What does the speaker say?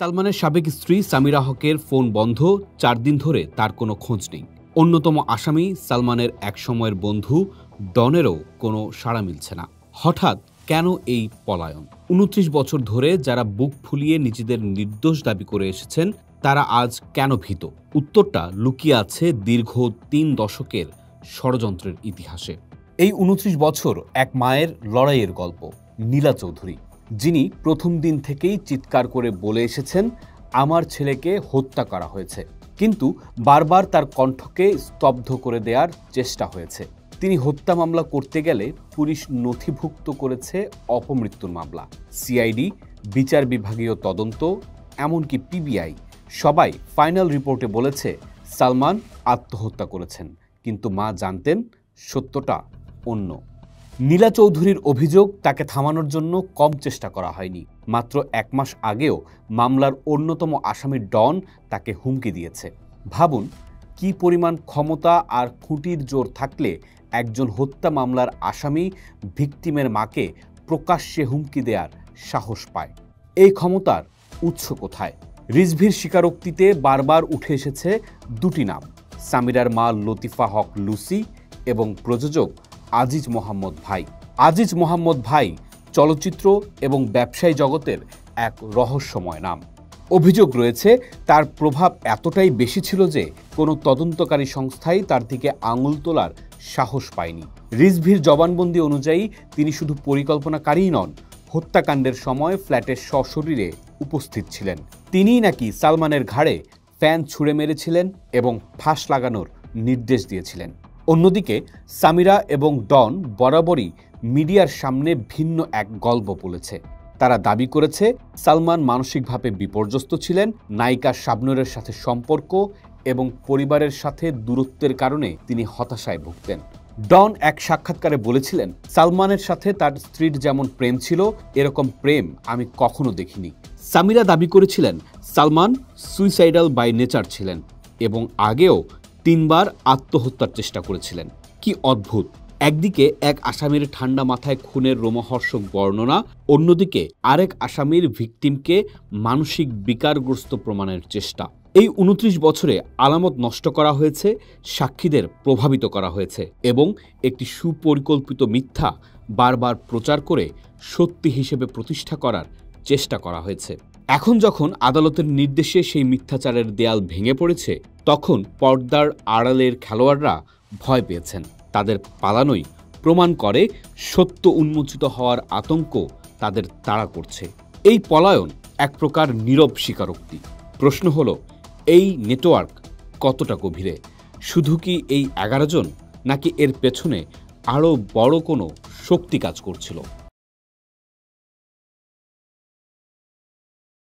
সালমানের সাবেক স্ত্রী সামিরা হকের ফোন বন্ধ, ৪ দিন ধরে তার কোনো খোঁজ নেই। অন্যতম আসামি সালমানের একসময়ের বন্ধু ডনেরও কোনো সাড়া মিলছে না। হঠাৎ কেন এই পলায়ন? ২৯ বছর ধরে যারা বুক ফুলিয়ে নিজেদের নির্দোষ দাবি করে এসেছেন, তারা আজ কেন ভীত? উত্তরটা লুকিয়ে আছে দীর্ঘ ৩ দশকের ষড়যন্ত্রের ইতিহাসে। এই ২৯ বছর এক মায়ের লড়াইয়ের গল্প। নীলা চৌধুরী, যিনি প্রথম দিন থেকেই চিৎকার করে বলে এসেছেন, আমার ছেলেকে হত্যা করা হয়েছে, কিন্তু বারবার তার কণ্ঠকে স্তব্ধ করে দেওয়ার চেষ্টা হয়েছে। তিনি হত্যা মামলা করতে গেলে পুলিশ নথিভুক্ত করেছে অপমৃত্যুর মামলা। সিআইডি, বিচার বিভাগীয় তদন্ত, এমনকি পিবিআই সবাই ফাইনাল রিপোর্টে বলেছে সালমান আত্মহত্যা করেছেন, কিন্তু মা জানতেন সত্যটা অন্য। নীলা চৌধুরীর অভিযোগ, তাকে থামানোর জন্য কম চেষ্টা করা হয়নি। মাত্র ১ মাস আগেও মামলার অন্যতম আসামি ডন তাকে হুমকি দিয়েছে। ভাবুন, কি পরিমাণ ক্ষমতা আর খুঁটির জোর থাকলে একজন হত্যা মামলার আসামি ভিকটিমের মাকে প্রকাশ্যে হুমকি দেওয়ার সাহস পায়। এই ক্ষমতার উৎস কোথায়? রিজভির স্বীকারোক্তিতে বারবার উঠে এসেছে দুটি নাম, সামিরার মা লতিফা হক লুসি এবং প্রযোজক আজিজ মোহাম্মদ ভাই। আজিজ মোহাম্মদ ভাই চলচ্চিত্র এবং ব্যবসায়ী জগতের এক রহস্যময় নাম। অভিযোগ রয়েছে তার প্রভাব এতটাই বেশি ছিল যে কোনো তদন্তকারী সংস্থাই তার দিকে আঙুল তোলার সাহস পায়নি। রিজভির জবানবন্দি অনুযায়ী তিনি শুধু পরিকল্পনাকারীই নন, হত্যাকাণ্ডের সময় ফ্ল্যাটের সশরীরে উপস্থিত ছিলেন। তিনিই নাকি সালমানের ঘাড়ে ফ্যান ছুঁড়ে মেরেছিলেন এবং ফাঁস লাগানোর নির্দেশ দিয়েছিলেন। অন্যদিকে সামিরা এবং ডন বরাবরই মিডিয়ার সামনে ভিন্ন এক গল্প বলেছে। তারা দাবি করেছে সালমান মানসিকভাবে বিপর্যস্ত ছিলেন, নায়িকা শাবনূরের সাথে সম্পর্ক এবং পরিবারের সাথে দূরত্বের কারণে তিনি হতাশায় ভুগতেন। ডন এক সাক্ষাৎকারে বলেছিলেন, সালমানের সাথে তার স্ত্রীর যেমন প্রেম ছিল, এরকম প্রেম আমি কখনো দেখিনি। সামিরা দাবি করেছিলেন সালমান সুইসাইডাল বাই নেচার ছিলেন এবং আগেও ৩ বার আত্মহত্যার চেষ্টা করেছিলেন। কি অদ্ভুত! একদিকে এক আসামির ঠান্ডা মাথায় খুনের রোমহর্ষক বর্ণনা, অন্যদিকে আরেক আসামির ভিকটিমকে মানসিক বিকারগ্রস্ত প্রমাণের চেষ্টা। এই ২৯ বছরে আলামত নষ্ট করা হয়েছে, সাক্ষীদের প্রভাবিত করা হয়েছে এবং একটি সুপরিকল্পিত মিথ্যা বারবার প্রচার করে সত্যি হিসেবে প্রতিষ্ঠা করার চেষ্টা করা হয়েছে। এখন যখন আদালতের নির্দেশে সেই মিথ্যাচারের দেয়াল ভেঙে পড়েছে, তখন পর্দার আড়ালের খেলোয়াড়রা ভয় পেয়েছেন। তাদের পালানোই প্রমাণ করে সত্য উন্মোচিত হওয়ার আতঙ্ক তাদের তাড়া করছে। এই পলায়ন এক প্রকার নীরব স্বীকারোক্তি। প্রশ্ন হলো, এই নেটওয়ার্ক কতটা গভীরে? শুধু কি এই ১১ জন, নাকি এর পেছনে আরও বড় কোনো শক্তি কাজ করছিল?